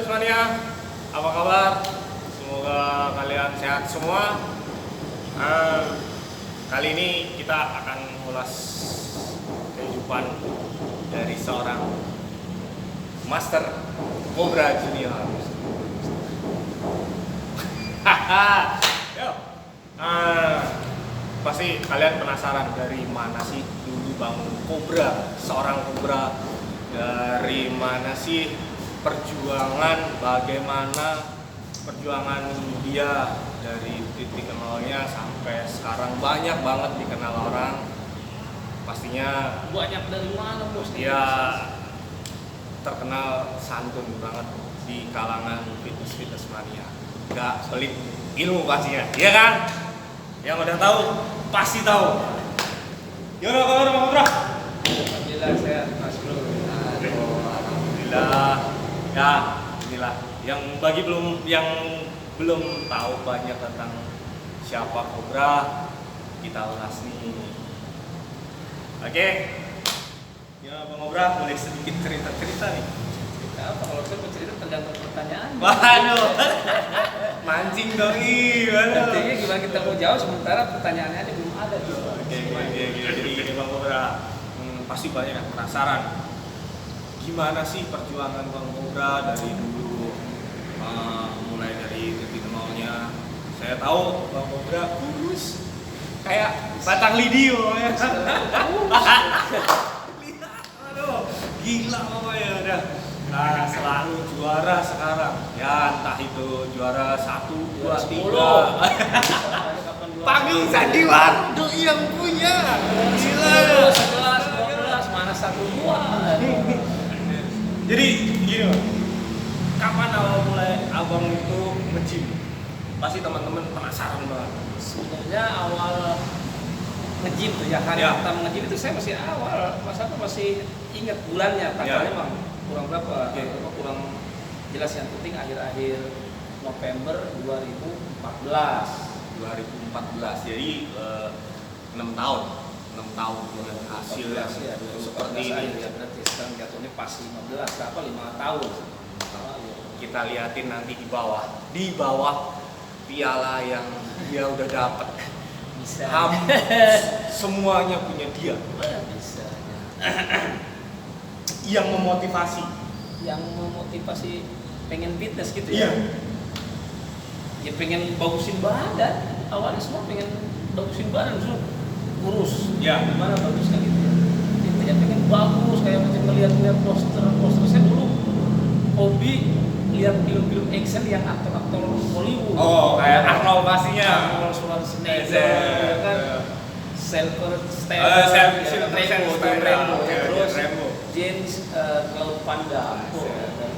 Fitness Mania, apa kabar? Semoga kalian sehat semua. Kali ini kita akan mengulas kehidupan dari seorang Master Cobra Junior. Yo. Pasti kalian penasaran dari mana sih dulu Bang Cobra, seorang Cobra, dari mana sih perjuangan, bagaimana perjuangan dia dari titik nolnya sampai sekarang banyak banget dikenal orang. Pastinya Banyak dari mana bos? dia terkenal santun banget di kalangan fitness mania. Gak pelit ilmu pastinya, iya kan? Yang udah tahu pasti tahu. Gimana kabar Bang Cobra? Alhamdulillah sehat Mas Bro. Alhamdulillah. Ya, inilah yang yang belum tahu banyak tentang siapa Cobra, kita ulas nih. Oke. Ya Bang Cobra, boleh sedikit cerita-cerita nih. Cerita apa? Kalau saya bercerita tergantung pertanyaan. Waduh. Mancing dong Artinya gimana kita mau jawab sementara pertanyaannya aja belum ada gitu. Oke. Jadi gini Bang Cobra, pasti banyak yang penasaran. Gimana sih perjuangan Bang Cobra dari dulu, mulai dari titik nolnya. Saya tahu Bang Cobra kurus kayak batang lidi ya. Lihat, aduh, gila pokoknya udah. Nah, selalu juara sekarang. Ya entah itu juara 1, 2, 3. Panggung Sandiwara yang punya. Gila. 11, 12, mana 1, 2. Jadi gini Bang, kapan awal mulai abang itu nge-gym? Pasti teman-teman penasaran banget. Sebenarnya awal nge-gym tuh ya, hari pertama nge-gym itu saya masih awal, masih ingat bulannya, tanggalnya memang kurang berapa, kurang jelas, yang penting akhir-akhir November 2014. 2014, jadi 6 tahun dengan hasil yang ya, seperti ini. ya, berarti sekarang jatuhnya pas 5 tahun. Kita liatin nanti di bawah piala yang dia udah dapat. Bisa. Semuanya punya dia. Bisa. Yang memotivasi pengen fitness gitu Iya. Ya pengen bagusin badan. Awalnya semua pengen bagusin badan, kurus. Ya. Gimana bagusnya gitu ya. Intinya pengen bagus, kayak macam ngeliat poster saya dulu hobi lihat film-film action yang aktor-aktor Hollywood. Oh, kayak Arnold pastinya. Arnold Schwarzenegger, kan. Sylvester Stallone, terus James Claude Van Damme,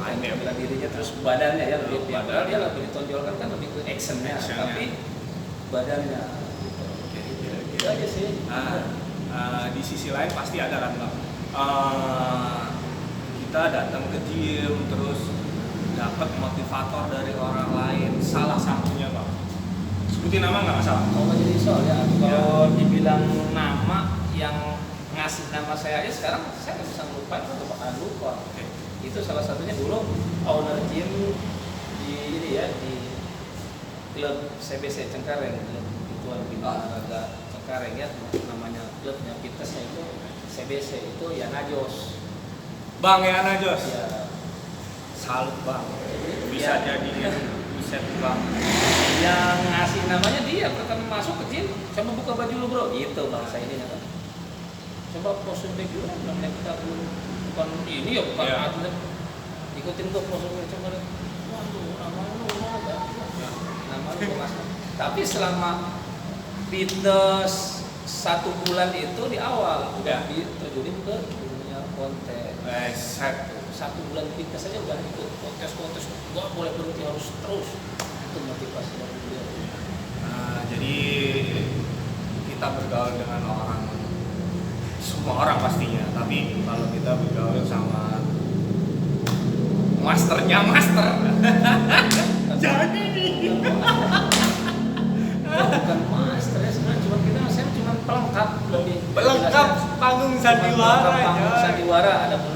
dan bela dirinya, terus badannya ya lebih padahal dia lebih ditonjolkan kan lebih ke actionnya, tapi badannya gitu aja sih. Di sisi lain pasti ada kan Bang, kita datang ke gym terus dapat motivator dari orang lain, salah satunya Bang, sebutin nama nggak masalah. Kalau jadi soal ya, kalau dibilang nama yang ngasih nama saya aja sekarang saya nggak bisa ngelupain, atau bakalan lupa. Itu salah satunya dulu owner gym di ini ya, di klub CBC Cengkareng, Ketua Bina Olahraga Cengkareng ya, namanya klubnya fitnessnya itu CBC, itu Yana Jos. Bang Yana Jos. Ya. Salut Bang. Bisa jadi buset Bang. Yang ngasih namanya dia pertama masuk ke gym, coba buka baju lu bro, gitu bangsa ini kan. Coba pose baju lu, namanya kita bukan ini ya, bukan atlet. Ikutin tuh pose baju, coba lihat. Waduh, nama lu ada. Nama lu Mas. Tapi selama fitness 1 bulan itu di awal udah diterjunin ke dunia konten. 1 bulan fitness aja udah ikut kontes, gak boleh berhenti, harus terus. Itu motivasi dari dia. Jadi kita bergaul dengan semua orang pastinya, tapi kalau kita bergaul sama masternya master. Jadi nih. Bukan master ya, sebenarnya saya cuma pelengkap, lebih pelengkap panggung sandiwara ada pun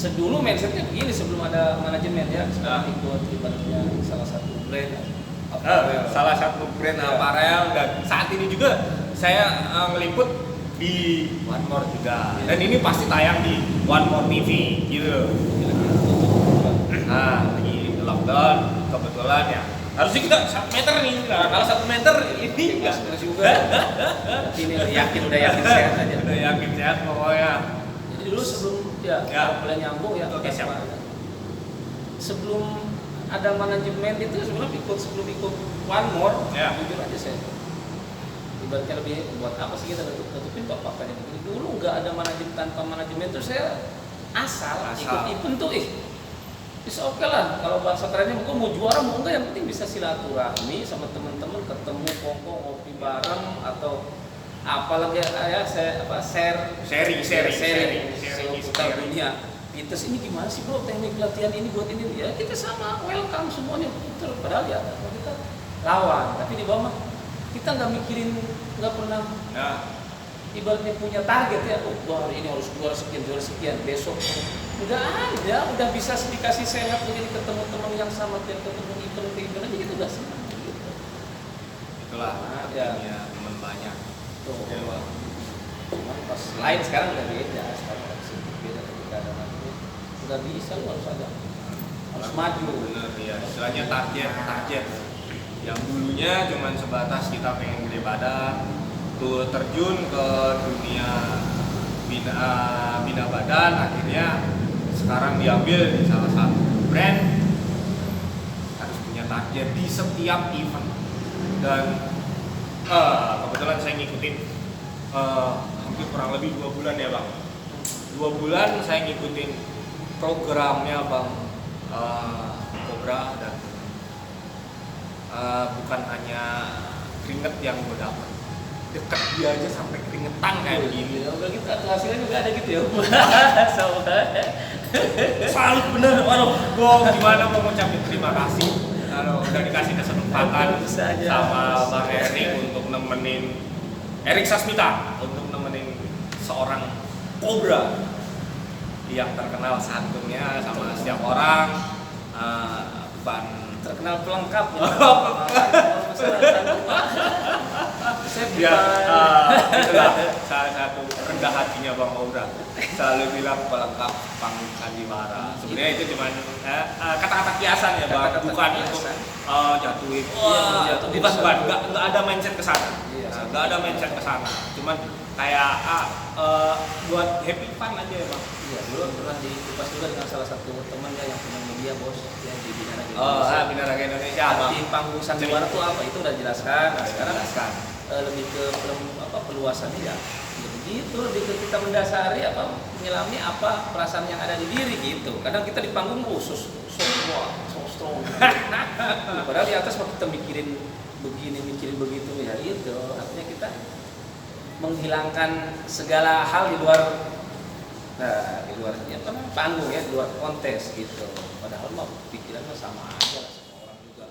Sedulu mindsetnya begini sebelum ada manajemen ya, sekarang ikut ibaratnya salah satu brand apparel. Salah satu brand apparel, dan saat ini juga saya ngeliput di One More juga. Dan ini pasti tayang di One More TV gitu. Nah, lagi lockdown kebetulan ya. Harusnya kita 1 meter nih. Nah, kalau 1 meter ini enggak juga. Ini udah yakin sehat aja. Udah yakin sehat pokoknya. Jadi dulu sebelum boleh nyambung ya. Oke, siap. Sebelum ada manajemen itu sebelum ikut One More, jujur aja saya. Ibaratnya lebih buat apa sih kita tutupin apa-apanya begini. Dulu nggak ada manajemen, tanpa manajemen tuh saya asal. Ikut event tuh bisa oke lah. Kalau bahasa kerennya mungkin mau juara mau enggak, yang penting bisa silaturahmi sama teman-teman, ketemu kongko ngopi bareng atau apalagi ya saya sharing seputar dunia. Pites ini gimana sih bro, teknik pelatihan ini buat ini ya, kita sama welcome semuanya. Padahal ya kita lawan, tapi di bawah kita nggak mikirin, nggak pernah ibaratnya punya target ya, hari ini harus juara sekian, besok udah bisa dikasih sehat jadi ketemu teman yang sama, ketemu event aja gitu, udah senang gitu. Itulah artinya teman banyak. Cuman pas lain sekarang udah beda, sekarang beda ketika ada udah bisa, lu harus maju. Bener ya, istilahnya target. Yang dulunya cuman sebatas kita pengen gede badan, tuh terjun ke dunia bina badan, akhirnya sekarang diambil di salah satu brand, harus punya target di setiap event. Dan kebetulan saya ngikutin hampir kurang lebih 2 bulan ya bang. 2 bulan saya ngikutin programnya bang Cobra, dan bukan hanya keringet yang gue dapet, deket dia aja sampai keringetan kayak begini. Udah gitu hasilnya juga ada gitu ya. Salut bener, waduh, gue gimana mau ngucapin terima kasih kalau udah dikasih kesempatan sama Bang Erik untuk nemenin Erik Sasmita untuk nemenin seorang Cobra yang terkenal santunnya sama setiap orang, terkenal pelengkap ya. Ya, itulah salah satu rendah hatinya Bang Cobra, selalu bilang pelengkap panggung sandiwara. Sebenarnya itu cuma kata-kata kiasan ya bang, bukan untuk jatuhin. Bukan, nggak ada mindset ke sana. Nggak ada mindset ke sana. Cuman kayak buat happy fun aja ya bang. Iya, dulu pernah dikupas juga dengan salah satu temannya yang punya media bos yang di Binaraga Indonesia. Di panggung sandiwara tuh apa itu udah jelaskan. Nah, sekarang lebih ke peluasannya ya begitu, lebih ke kita mendasari menyelami perasaan yang ada di diri gitu. Kadang kita di panggung so strong padahal di atas kita mikirin begitu ya, itu artinya kita menghilangkan segala hal di luar panggung ya, di luar kontes gitu. Padahal pikirannya sama aja lah, semua orang juga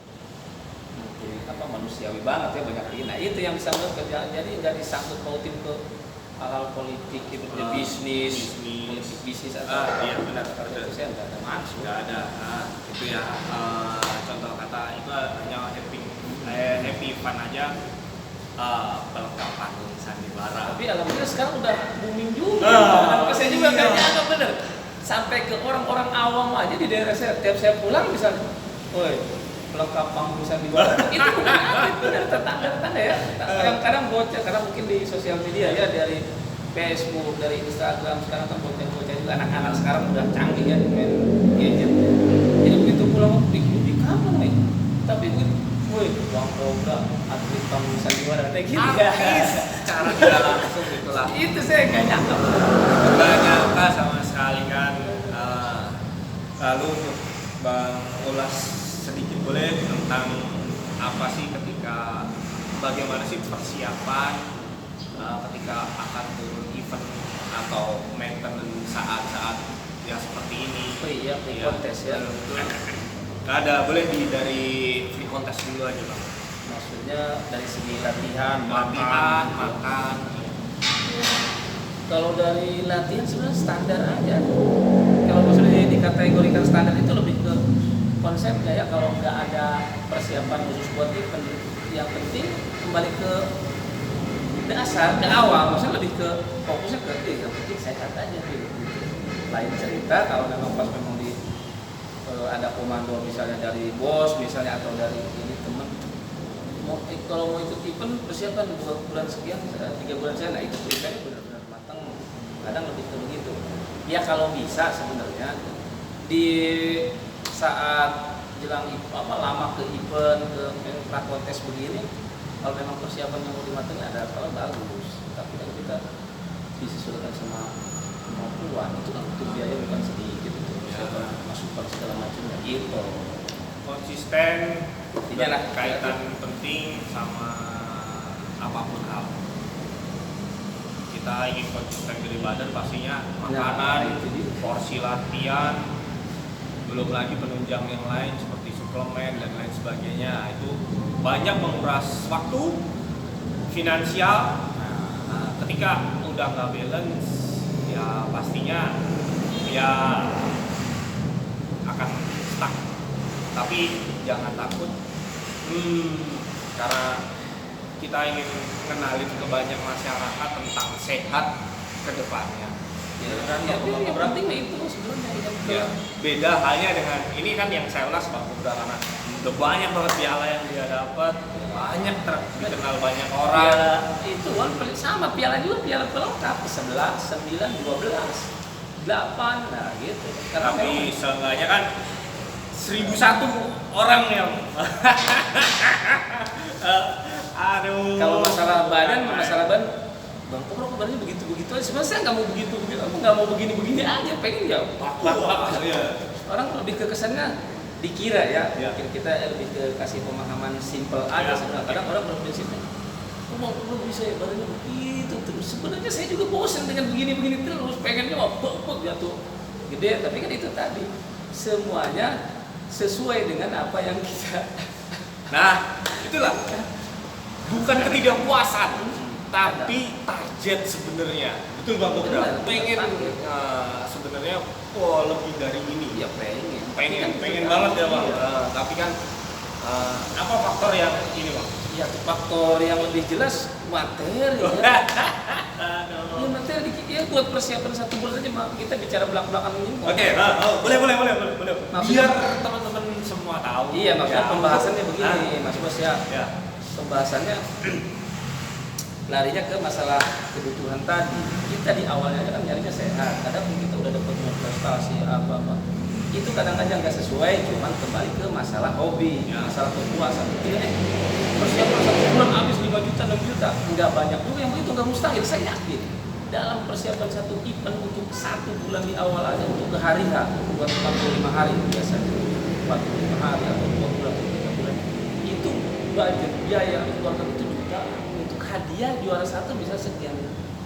manusiawi banget ya, banyak ini. Nah itu yang disambut kerjaan, jadi nggak disangkut pautin ke hal-hal politik gitu, bisnis atau iya benar, itu saya nggak ada maksud. Nggak ada. Itu ya contoh kata itu hanya happy fun aja, pelengkap panggung sandiwara. Tapi alhamdulillah sekarang udah booming juga. Saya juga kayaknya agak bener. Sampai ke orang-orang awam aja di daerah saya, tiap saya pulang misalnya, woi pelengkap panggung sandiwara. Itu bukan atlet, bener, tetangga ya. Kadang-kadang bocah, karena mungkin di sosial media ya, dari Facebook, dari Instagram, sekarang kan bocah-bocah juga, anak-anak sekarang udah canggih ya main gadget. Jadi begitu pulang, di kampung nih. Tapi woi, Bang Cobra, atlet panggung sandiwara, kayak gitu ya. Cara tidak langsung itulah. Itu saya nggak nyangka. Nggak nyangka sama sekali kan. Lalu untuk Bang ulas sedikit boleh tentang apa sih bagaimana sih persiapan ketika akan turun event atau maintenance saat-saat yang seperti ini. Iya, free contest ya. Ada, boleh dari free contest dulu aja bang. Maksudnya dari segi latihan, makan. Kalau dari latihan sebenarnya standar aja. Kalau maksudnya dikategorikan standar itu lebih ke konsepnya ya. Kalau nggak ada persiapan khusus buat event, yang penting kembali ke dasar, ke awal, maksudnya lebih ke fokusnya ke yang penting sehat aja gitu. Lain cerita kalau memang pas memang di ada komando misalnya dari bos misalnya atau dari ini teman kalau mau ikut event persiapan 2 bulan sekian 3 bulan sekian, nah itu eventnya benar-benar matang, kadang lebih ke begitu ya. Kalau bisa sebenarnya di saat jelang lama ke event ke prakontes begini, kalau memang persiapan yang mau dimatangin ada kalau bagus, tapi kalau kita disesuaikan sama kemampuan itu kan butuh biaya bukan sedikit itu persiapan masukan segala macamnya gitu. Konsisten Iyalah kaitan penting sama apapun hal. Kita ingin konsisten dari badan pastinya makanan, porsi latihan, belum lagi penunjang yang lain seperti suplemen dan lain sebagainya. Itu banyak menguras waktu, finansial. Nah, ketika udah nggak balance, ya pastinya ya akan stuck. Tapi jangan takut, karena kita ingin kenalin ke banyak masyarakat tentang sehat ke depannya. Ya, berarti itu sebenarnya Ya, beda halnya dengan ini kan yang saya ulas Bang Kobra, karena udah banyak banget piala yang dia dapat, banyak dikenal banyak orang. Ya, itu kan sama piala juga, piala pelengkap 11, 9, 12, 8, nah gitu. Karena Tapi seenggaknya kan 1001 orang yang aduh. Kalau masalah badan Bang Kobra badannya begitu-begitu aja. Sebenarnya saya nggak mau begitu-begitu, aku nggak mau begini-begini aja, pengen ya orang lebih ke kesannya dikira ya. Mungkin kita lebih ke kasih pemahaman simple aja sebenarnya. Kadang orang berprinsipnya, Bang Kobra bisa ya badannya begitu terus. Sebenarnya saya juga bosan dengan begini-begini terus, pengennya jatuh gede, tapi kan itu tadi semuanya sesuai dengan apa yang kita. Nah, itulah bukan ketidakpuasan, tapi target sebenarnya. Betul Bang Kobra. Pengen sebenarnya lebih dari ini. Ya pengen banget ya Bang. Tapi kan apa faktor yang ini Bang? Ya faktor yang lebih jelas materi ya. Ya materi ya buat persiapan 1 bulan aja kita bicara belak-belakan ini. Oke, boleh. Biar teman-teman semua tahu. Iya, maksudnya pembahasannya begini, Mas Bos ya. Pembahasannya larinya ke masalah kebutuhan tadi. Kita di awalnya kan nyarinya sehat. Kadang kita udah dapat prestasi apa. Itu kadang-kadang nggak sesuai, cuman kembali ke masalah hobi, masalah kepuasan. Persiapan 1 bulan habis 5 juta, 6 juta, nggak banyak juga yang begitu, nggak mustahil. Saya yakin dalam persiapan 1 event untuk 1 bulan di awal aja untuk ke hari H, buat 45 hari biasanya, 45 hari atau 2 bulan, 3 bulan, itu budget biaya yang dikeluarkan itu juta. Untuk hadiah juara 1 bisa sekian,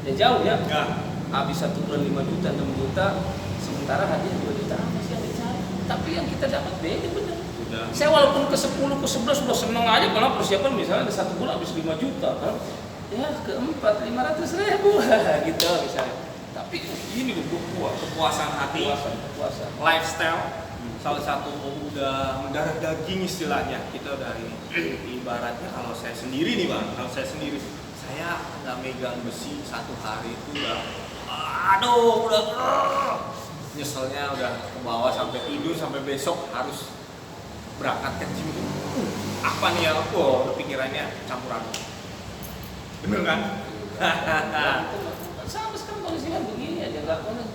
ya jauh ya. Habis 1 bulan 5 juta, 6 juta, sementara hadiah 2 juta apa sih yang dicari? Tapi yang kita dapat beda bener. Saya walaupun ke 10, ke 11 sudah seneng aja kalau persiapan misalnya ada 1 bulan habis 5 juta kan. Ya ke-4 500.000 gitu misalnya. Tapi ini kepuasan hati, kepuasan. lifestyle, salah satu udah mendarah daging istilahnya. Kita dari ibaratnya kalau saya sendiri nih Bang, saya nggak megang besi 1 hari itu udah nyeselnya udah ke bawah sampai tidur sampai besok harus berangkat ke gym. Apa nih ya? Pikirannya campuran. Bener kan? Sama sekarang kondisinya begini aja nggak konek.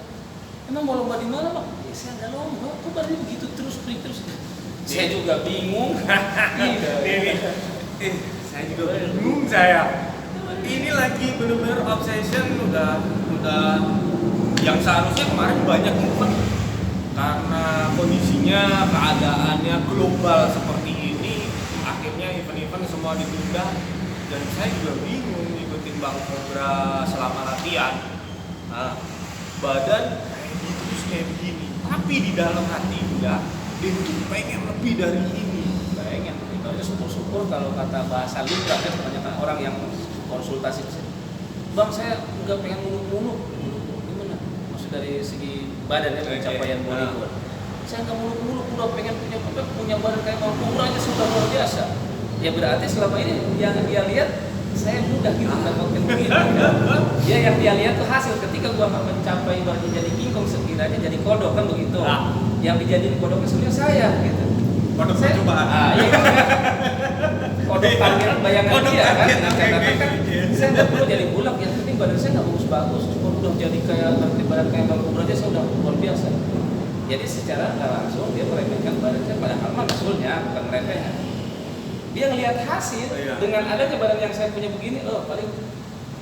Emang mau lomba di mana Bang? Ya saya nggak lomba, kok baru begitu terus. Saya juga bingung. Saya juga bingung saya. Ini lagi bener-bener obsession udah yang seharusnya kemarin banyak movement karena kondisinya keadaannya global seperti ini, akhirnya event-event semua ditunda. Dan saya juga bingung ngikutin Bang Kobra selama latihan. Badan kayak gitu terus kayak begini, tapi di dalam hati dia tuh pengen lebih dari ini. Pengen, itu syukur-syukur kalau kata bahasa luka kan kebanyakan orang yang konsultasi ke sini. Bang saya nggak pengen muluk-muluk. Gimana? Maksud dari segi badan ya, pencapaian body goal. saya nggak muluk-muluk, udah pengen punya badan kayak Bang Cobra aja sudah luar biasa. Ya berarti selama ini yang dia lihat saya mudah gitu mendapatkan begitu. Ya yang dia lihat tuh hasil ketika gua nggak mencapai ibaratnya jadi King Kong, sekiranya jadi kodok kan begitu. Nah. Yang dijadiin kodoknya sebenarnya saya gitu. Kodok percobaan. Iya. Kodok target bayangan Kodok dia kan. target, Nah, oke. kan saya nggak perlu jadi bulak, yang penting badan saya nggak bagus-bagus, cuma udah jadi kayak badan kayak Bang Cobra aja saya udah luar biasa. Jadi secara nggak langsung dia meremehkan badan saya, padahal mah maksudnya bukan meremehkan. Dia ngelihat hasil Iya. dengan adanya badan yang saya punya begini, paling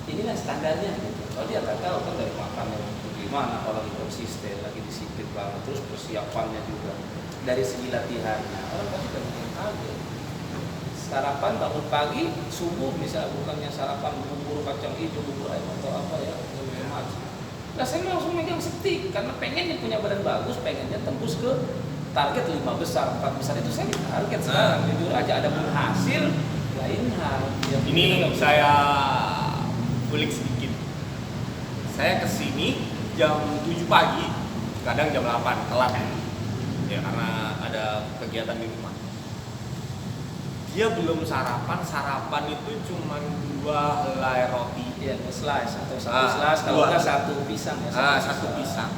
inilah standarnya. Gitu. Kalau dia nggak tahu kan dari makannya gimana, kalau lagi konsisten, lagi disiplin banget, terus persiapannya juga dari segi latihannya, orang pasti kan mungkin kaget. Sarapan bangun pagi, subuh misalnya bukannya sarapan bubur kacang hijau, bubur ayam atau apa ya, macam. Nah saya langsung megang stick karena pengennya punya badan bagus, pengennya tembus ke target 5 besar, 4 besar itu saya target sekarang. Jujur aja ada pun hasil lain hal. Ini saya kulik sedikit. Saya kesini jam 7 pagi, kadang jam 8 telat ya karena ada kegiatan di rumah. Dia belum sarapan itu cuma 2 helai roti. Iya, slice atau satu slice, kalau dua. enggak satu pisang ya. Satu pisang.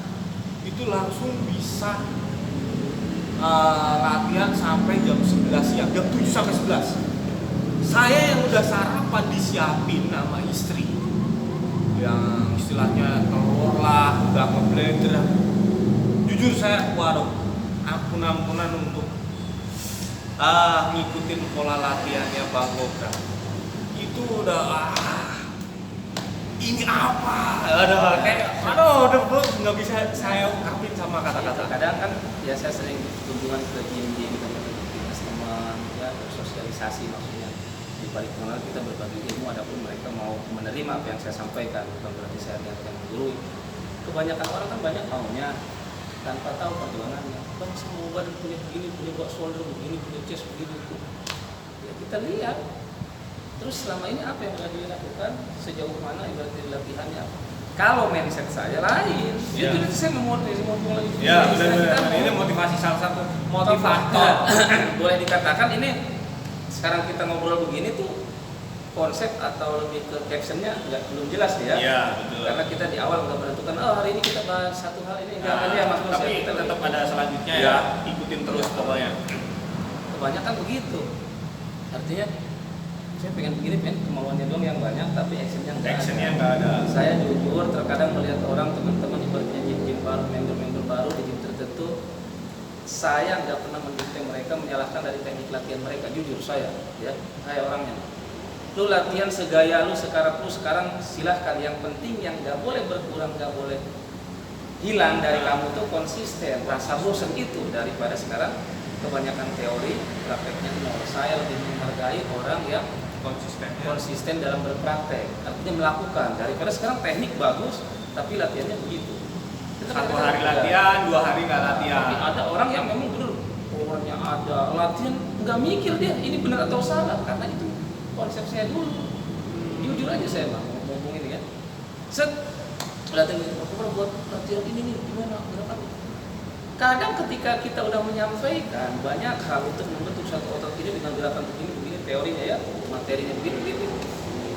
Itu langsung bisa latihan sampai jam 11 siang, jam 7 sampai 11. Saya yang udah sarapan disiapin sama istri. Yang istilahnya telur lah, udah ngeblender. Jujur saya, waduh, ampun-ampunan untuk ngikutin pola latihannya Bang Cobra. Itu udah ini apa? Udah nggak bisa saya ungkapin sama kata-kata. Kadang kan ya saya sering kunjungan ke gym-gym teman-teman ya, bersosialisasi maksudnya. Di balik kenal kita berbagi ilmu, adapun mereka mau menerima apa yang saya sampaikan, bukan berarti saya niatkan menggurui. Kebanyakan orang kan banyak maunya tanpa tahu perjuangannya. Bang, saya mau badan punya begini, punya buat shoulder begini, punya chest begini itu. Ya kita lihat. Terus selama ini apa yang sudah dilakukan, sejauh mana ibaratnya latihannya? Kalau mindset saya lain, Ya. itu saya memotivasi ngomong lagi. Ya, Istilah kita benar. Ini motivasi salah satu motivator. Boleh dikatakan ini sekarang kita ngobrol begini tuh konsep atau lebih ke captionnya belum jelas ya. Iya, betul. Karena kita di awal nggak menentukan, hari ini kita bahas satu hal ini enggak aja mas. Tapi kita tetap ada selanjutnya Ya. ya, ikutin terus pokoknya. Kebanyakan begitu. Artinya saya pengen begini, pengen kemauannya doang yang banyak, tapi actionnya Actionnya nggak ada. Saya jujur terkadang melihat orang teman-teman ibaratnya gym baru, member-member baru di gym tertentu, saya nggak pernah mendikte mereka, menyalahkan dari teknik latihan mereka. Jujur saya orangnya. Lu latihan segaya lu sekarang silahkan. Yang penting yang nggak boleh berkurang, nggak boleh hilang dari kamu tuh konsisten. Rasa bosan itu daripada sekarang kebanyakan teori, prakteknya nol. Saya lebih menghargai orang yang konsisten dalam berpraktek, artinya melakukan, daripada sekarang teknik bagus tapi latihannya begitu. Satu hari latihan, 2 hari nggak latihan. Tapi ada orang yang memang benar, orangnya ada latihan nggak mikir dia ini benar atau salah, karena itu konsep saya dulu. Jujur aja saya ngomong ini kan. Latihan aku pernah buat latihan ini nih gimana gerakan. Kadang ketika kita udah menyampaikan banyak hal untuk membentuk satu otot ini dengan gerakan begini teorinya ya, materinya begini.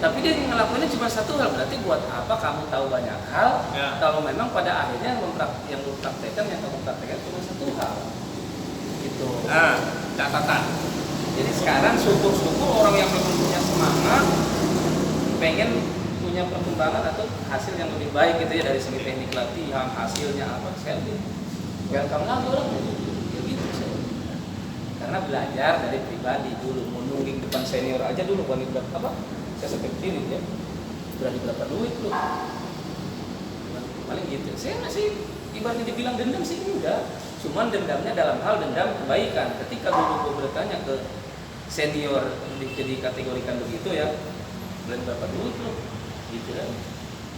Tapi dia ngelakuinnya cuma satu hal, berarti buat apa kamu tahu banyak hal Ya. kalau memang pada akhirnya yang lu praktekkan, yang kamu praktekkan cuma satu hal. Gitu. Nah, catatan. Jadi sekarang syukur-syukur orang yang memang punya semangat pengen punya perkembangan atau hasil yang lebih baik gitu ya dari segi teknik latihan, hasilnya apa, saya welcome lagi orang ya gitu saya. Karena belajar dari pribadi dulu, menungging depan senior aja dulu, berani berapa apa? Saya sampai berdiri ya, berani berapa duit lu? Paling gitu. Saya masih ibaratnya dibilang dendam sih enggak, cuman dendamnya dalam hal dendam kebaikan. Ketika dulu gue bertanya ke senior jadi kategorikan begitu ya, berani berapa duit lu? Gitu kan?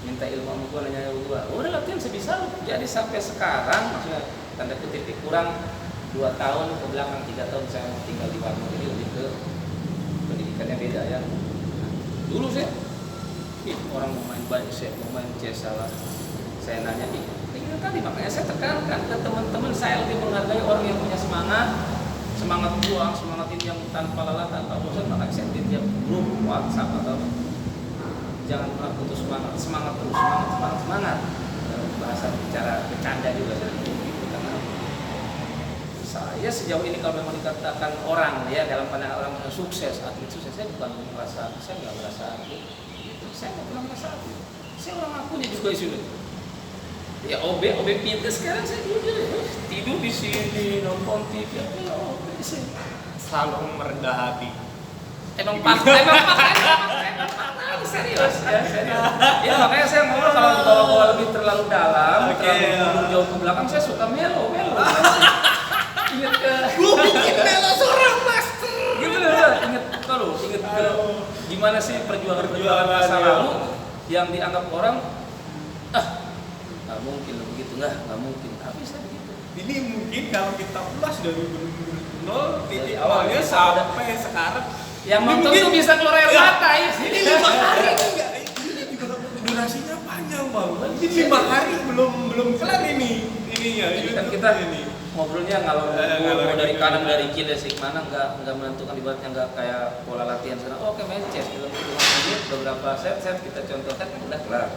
Minta ilmu sama gue, nanya gue, udah latihan sebisa lu. Jadi sampai sekarang maksudnya tanda kutip kurang 2 tahun ke belakang, 3 tahun saya tinggal di Bandung, jadi lebih ke pendidikannya beda ya. Dulu saya orang mau main balik, saya mau main chess salah, saya nanya nih itu tadi makanya saya tekankan ke teman-teman, saya lebih menghargai orang yang punya semangat juang, semangat ini yang tanpa lelah, tanpa bosan. Makanya saya di tiap grup WhatsApp atau jangan pernah putus semangat, semangat terus, semangat. Bahasa bicara bercanda juga saya begitu, karena saya sejauh ini kalau memang dikatakan orang ya dalam pandangan orang yang sukses, atlet sukses, saya bukan merasa, saya nggak merasa atlet, saya nggak pernah merasa atlet. Saya orang akunya juga isu itu. Ya OB pinter sekarang saya jujur ya, tidur di sini nonton TV, ya OB sih. Selalu merendah hati. Emang serius ya, serius. Ya makanya saya ngomong kalau dibawa-bawa lebih terlalu dalam, terlalu jauh ke belakang, saya suka melo. Ingat ke Gue bikin melo seorang master. gitu loh, ingat ke gimana sih perjuangan masa lalu yang dianggap orang nggak mungkin lo begitu, nggak mungkin, tapi saya begitu. Ini mungkin kalau kita ulas dari nol titik Dari awal awalnya sampai sekarang. Yang Ini nonton mungkin- tuh bisa keluar air mata ya. Ini 5 hari enggak? Ini juga durasinya panjang bang. Ini 5 hari belum kelar ininya. Jadi kan YouTube kita ini. ngobrolnya ngalor Ngalor dari gitu. kanan dari kiri dari mana nggak menentukan, ibaratnya nggak kayak pola latihan sana. Oke main chess dalam 5 menit beberapa set kita contohkan kan udah kelar.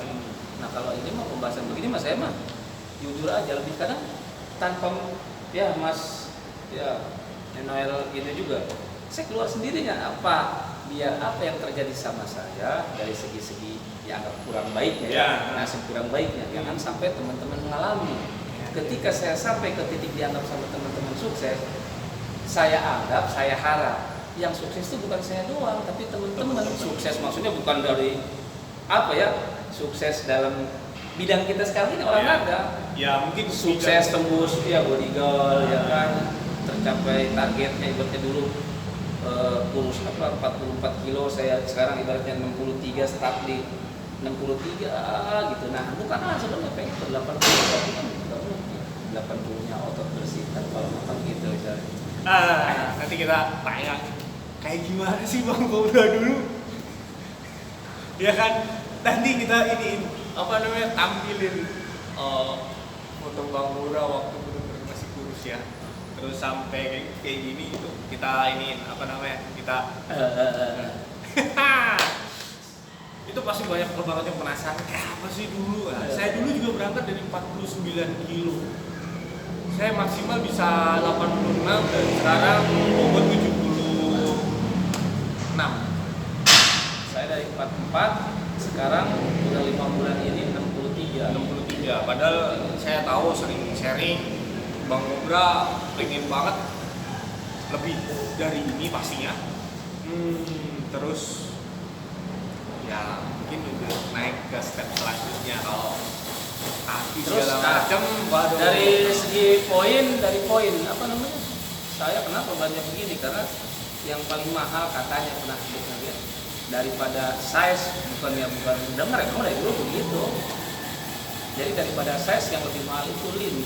Nah kalau ini mah pembahasan begini mas saya mah jujur aja, lebih kadang tanpa ya mas ya Noel ini juga saya keluar sendirinya biar apa yang terjadi sama saya dari segi-segi yang anggap kurang baiknya Ya. nasib kurang baiknya jangan sampai teman-teman mengalami. Ketika saya sampai ke titik dianggap sama teman-teman sukses, saya anggap, saya harap yang sukses itu bukan saya doang, tapi teman-teman sukses. Maksudnya bukan dari apa ya, sukses dalam bidang kita sekarang ini olahraga. Ya mungkin Sukses tembus ya body goal ya kan, tercapai targetnya ibaratnya dulu kurus 44 kilo, saya sekarang ibaratnya 63, start di 63 gitu. Nah bukan sebenarnya pengen ke 80 tapi kan nggak mungkin 80-nya otot bersih tanpa makan gitu misalnya. Nanti kita tanya kayak gimana sih bang Kobra dulu, ya kan? Nanti kita tampilin foto bang Kobra waktu benar-benar masih kurus ya, terus sampai kayak gini itu kita kita itu pasti banyak banget yang penasaran kayak apa sih dulu. Saya dulu juga berangkat dari 49 kilo. Saya maksimal bisa 86 dan sekarang bobot 76. Saya dari 44 sekarang udah 5 bulan ini 63. Padahal saya tahu sering sharing Bang Kobra pengen banget lebih dari ini pastinya. Terus ya mungkin udah naik ke step selanjutnya kalau kaki Terus segala macam. Waduh. dari poin apa namanya, saya kenapa banyak begini karena yang paling mahal katanya pernah sebutnya dia daripada size, bukan dengar emang dari dulu begitu. Jadi daripada size yang lebih mahal itu lean.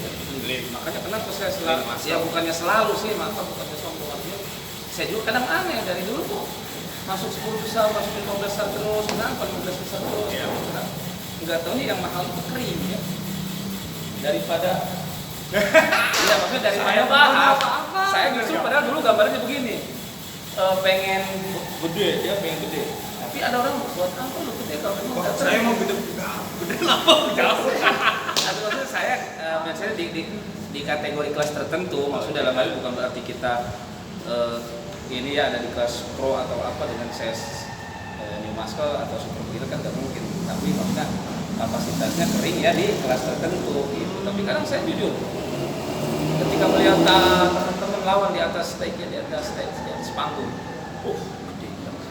Makanya kenapa saya selalu ya bukannya selalu sih, bukannya sombong artinya. Saya juga kadang aneh dari dulu tuh masuk 10 besar, masuk 15 besar terus, kenapa 15 besar terus? Ya. Nggak tahu nih yang mahal itu kering ya. Daripada ya maksudnya daripada bahas. Saya justru padahal dulu gambarnya begini. Pengen gede. Tapi ada orang buat apa lu gede kalau memang nggak Saya keren. mau gede lama jauh. Maksudnya saya biasanya di kategori kelas tertentu, maksudnya dalam hal ini bukan berarti kita ini ya ada di kelas pro atau apa dengan size new muscle atau super begitu kan nggak mungkin. Tapi maksudnya kapasitasnya kering ya di kelas tertentu gitu. Tapi kadang saya jujur ketika melihat teman-teman lawan di atas stage di atas panggung, gede banget.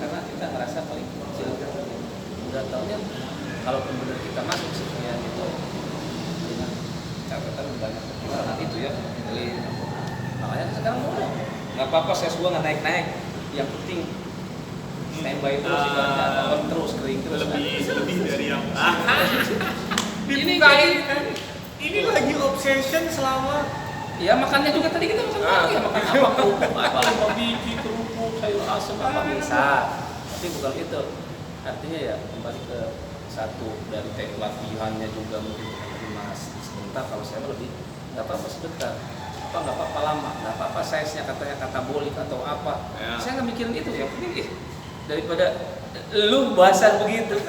Karena kita ngerasa paling kecil. Udah tahunya kalaupun benar kita masuk sih ya itu dengan catatan banyak pertimbangan itu ya. Jadi makanya sekarang udah nggak apa-apa saya gua nggak naik-naik, yang penting standby terus ibaratnya nonton terus kering terus lebih dari yang ini ini lagi obsession selama ya makannya juga tadi kita makan lagi ya, makan apa kerupuk apa lima biji kerupuk sayur asem apa bisa, tapi bukan itu artinya ya kembali ke satu dari teknik latihannya juga mungkin lebih mas sebentar, kalau saya lebih nggak apa-apa sebentar, nggak apa-apa lama, nggak apa-apa size-nya katanya katabolik atau apa, saya nggak mikirin itu, yang penting daripada lu basah begitu,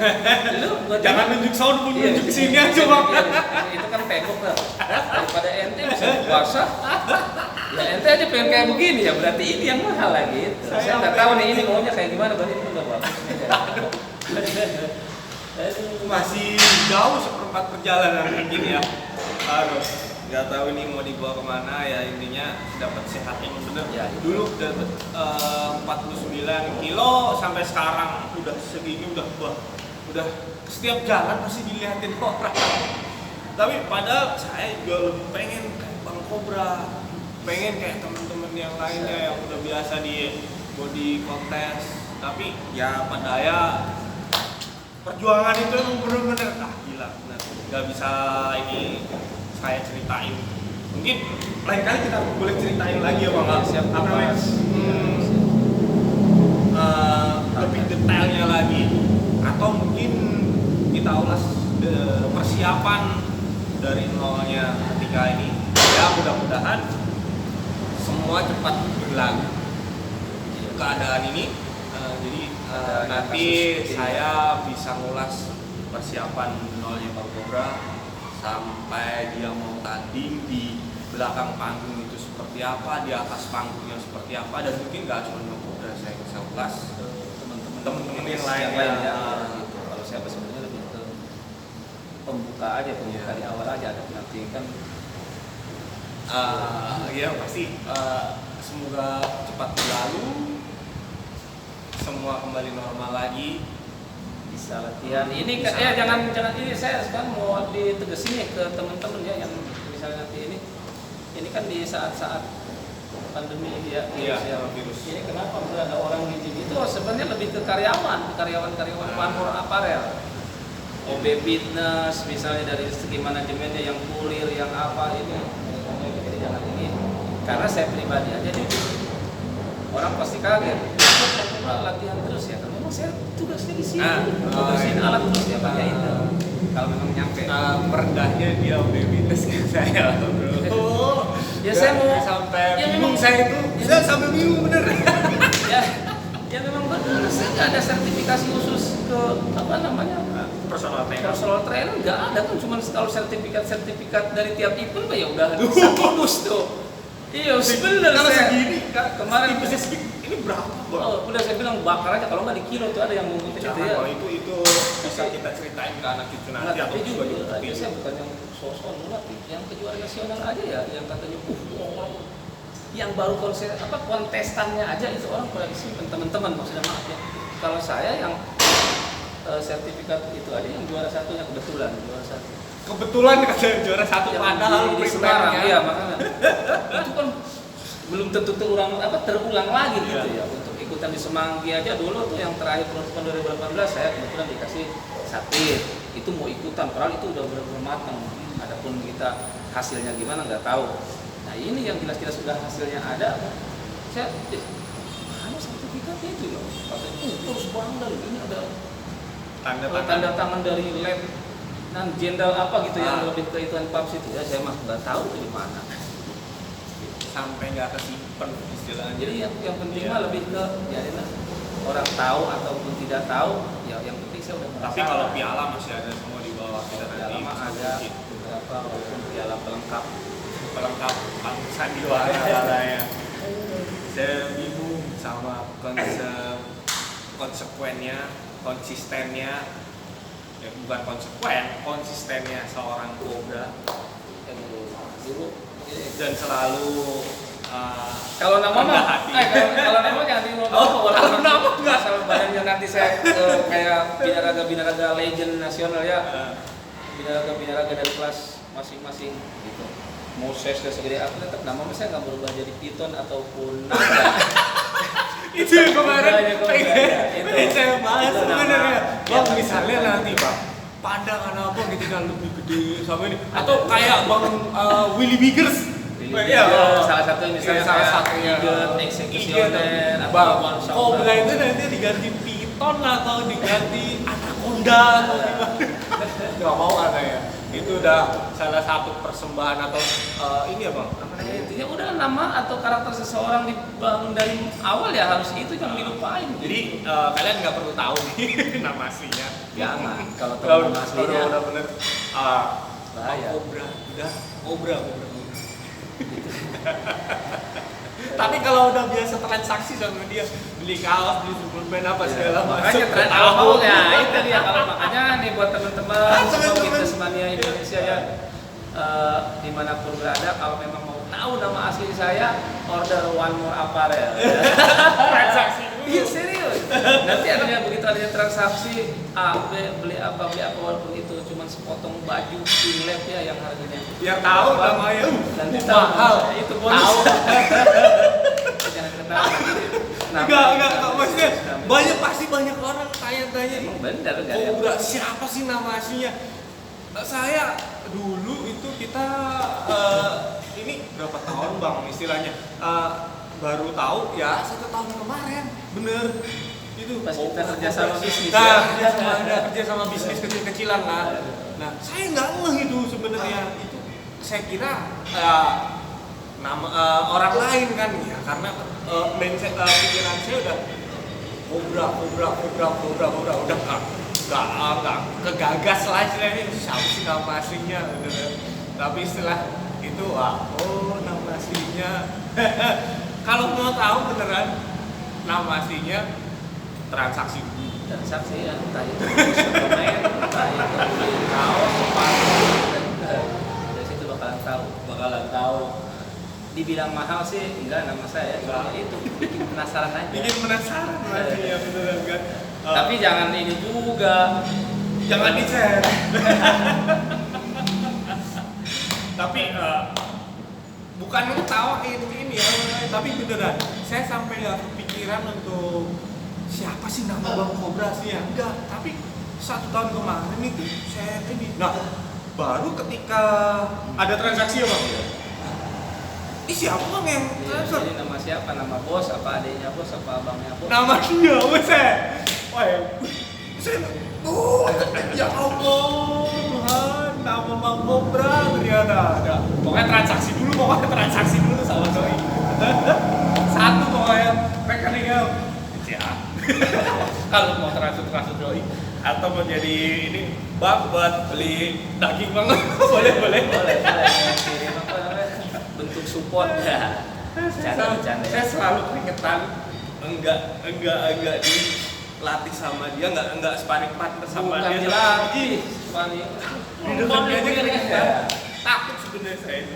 lu jangan nunjuk sound pun nunjuk sini aja bang. Itu kan tembok lah, daripada ente bisa basah, ya ente aja pengen kayak begini ya berarti ini yang mahal lagi. Saya nggak tahu nih ini maunya kayak gimana, berarti itu nggak bagus. Masih jauh seperempat perjalanan mungkin ya. Harus nggak tahu ini mau dibawa kemana ya, intinya dapat sehat yang bener ya. Dulu dapat 49 kilo sampai sekarang udah segini, udah setiap jalan masih dilihatin orang. Tapi padahal saya juga lebih pengen kayak Bang Cobra, pengen kayak temen-temen yang lainnya yang udah biasa di body contest. Tapi ya pada ya perjuangan itu emang bener-bener gila bener. Gak bisa ini saya ceritain, mungkin lain kali kita boleh ceritain lagi ya bang, siap, apa namanya lebih detailnya lagi, atau mungkin kita ulas persiapan dari nolnya ketika ini ya, mudah-mudahan semua cepat berlalu keadaan ini. Jadi nanti saya bisa ngulas persiapan nolnya Bang Cobra sampai dia mau tanding di belakang panggung itu seperti apa, di atas panggungnya seperti apa, dan mungkin nggak cuma Bang Cobra, saya bisa ulas teman-teman yang lainnya. Gitu. Kalau saya sebenarnya lebih ke pembuka aja, pembuka di awal aja, ada nanti kan. Ya pasti semoga cepat berlalu, semua kembali normal lagi. Bisa latihan ini kan ya, jangan ini saya sekarang mau ditegesin ya ke teman-teman ya yang misalnya nanti ini kan di saat-saat pandemi ya, virus. Ini kenapa ada orang di gym itu sebenarnya lebih ke karyawan Vanmor Apparel, OB Fitness misalnya, dari segi manajemennya yang kurir yang apa ini, jadi jangan ini, karena saya pribadi aja nih orang pasti kaget latihan terus ya, memang saya tugasnya di sini, tugasin alat terus ya pakai itu. Kalau memang nyampe merendahnya dia OB Fitness ke saya, bro. Ya saya mau sampai bingung, saya itu saya sampai bingung bener. ya memang benar, saya nggak ada sertifikasi khusus ke apa namanya personal trainer, nggak ada kan, cuma kalau sertifikat dari tiap event ya udah bisa bonus tuh. Iya, bener. Kalau saya segini kemarin ini berapa bang? Udah saya bilang bakar aja, kalau nggak di kilo tuh ada yang ngomong gitu ya. Kalau itu bisa kita ceritain ke anak cucu nanti, atau juga aja saya bukan yang sosok ngelatih, yang kejuaraan nasional aja ya, yang katanya orang yang baru kontestannya aja itu orang pada disimpan, teman-teman maksudnya, maaf ya. Kalau saya yang sertifikat itu aja yang juara satunya kebetulan kata juara satu, padahal di Semarang ya, makanya itu kan belum tentu terulang lagi gitu ya. Untuk ikutan di Semanggi aja dulu tuh yang terakhir tahun 2018 saya kebetulan dikasih sakit, itu mau ikutan, padahal itu udah benar-benar matang. Adapun kita hasilnya gimana nggak tahu. Nah ini yang jelas-jelas sudah hasilnya ada, saya ada sertifikatnya itu loh, katanya terus bangga loh, ini ada tanda tangan dari lab dan jenderal apa gitu yang lebih ke ituan PAPS itu ya, saya mah nggak tahu itu di mana, sampai nggak kesimpan istilahnya. Jadi yang penting mah lebih ke ya orang tahu ataupun tidak tahu ya, yang penting saya udah merasa. Tapi kalau piala masih ada semua di bawah kita nanti. Piala ada beberapa, walaupun piala pelengkap sandiwara ya. Saya bingung sama konsistennya, bukan konsistennya seorang Cobra dulu, dan selalu kalau nama kalau nama jangan dibawa, kalau nama nggak asal badannya nanti saya kayak binaraga legend nasional ya, binaraga dari kelas masing-masing gitu. Moses dan segede aku tetap nama saya nggak berubah jadi Piton ataupun naga. Itu yang kemarin itu saya bahas sebenarnya. Bang misalnya nanti bang pandangan apa gitu kan lebih gede sama ini, atau kayak bang Willy Biggers. Salah satu misalnya Eagle, Executioner, atau Cobra itu nanti diganti Piton atau diganti Anaconda Honda atau gimana. Nggak mau katanya. Itu udah salah satu persembahan atau ini ya bang, apa namanya? Intinya udah nama atau karakter seseorang dibangun dari awal ya harus itu jangan dilupain. Jadi kalian nggak perlu tahu nih nama aslinya. Jangan. Kalau Nggak, tahu nama aslinya udah bener. bahaya. Cobra, udah Cobra. Tapi kalau udah biasa transaksi sama dia, beli kaos, beli suplemen apa segala macam. Makanya tren tahu ya itu dia kalau makanya nih buat teman-teman semua Fitness Mania Indonesia ya dimanapun berada, kalau memang mau tahu nama asli saya, order One More Apparel. Transaksi dulu. Iya serius. Nanti adanya begitu adanya transaksi A, B, beli apa walaupun itu cuma sepotong baju singlet ya yang harganya. Biar tahu namanya. Nanti mahal. Itu bonus. Tahu. Jangan ketawa. Enggak, maksudnya pasti banyak orang tanya-tanya. Emang bener enggak ya? Cobra, siapa sih nama aslinya? Saya dulu itu kita ini berapa tahun bang istilahnya baru tahu ya 1 tahun kemarin, bener itu. Pas kita kerja sama bisnis Nah, ya. kerja sama bisnis kecil-kecilan kan. Nah, saya nggak ngeh itu sebenarnya itu. Saya kira nama orang lain kan ya, karena mindset pikiran saya udah Cobra udah nggak kegagas lah istilahnya, siapa sih nama aslinya gitu. Tapi setelah itu nama aslinya kalau mau tahu beneran nama aslinya transaksi Transaksi ya, entah itu suplemen, entah itu beli kaos, sepatu, dari situ bakalan tahu. Dibilang mahal sih enggak nama saya, cuma itu bikin penasaran aja. bikin penasaran ya beneran kan. Tapi jangan ini juga, Jangan di-share. Tapi bukan ngetawain ini ya, tapi beneran saya sampai kepikiran untuk siapa sih nama Bang Cobra sih ya? Enggak, tapi 1 tahun kemarin itu saya ini. Nah, baru ketika ada transaksi ya Bang. Ini siapa Bang yang transfer? Jadi nama siapa? Nama bos, apa adiknya bos, apa abangnya bos? Nama dia, saya. Wah, saya ya Allah, Tuhan, nama Bang Cobra ternyata ada. Pokoknya transaksi dulu sama doi. Satu pokoknya rekeningnya. Ya. Kalau mau transfer doi atau mau jadi ini Bang buat beli daging Bang. boleh. Boleh kirim apa namanya? Bentuk support ya. Bercanda. Saya selalu keringetan, enggak dilatih sama dia, enggak sparring partner sama Bukan dia. dilatih, sparring. Di depan dia aja keringetan. Takut sebenarnya saya itu.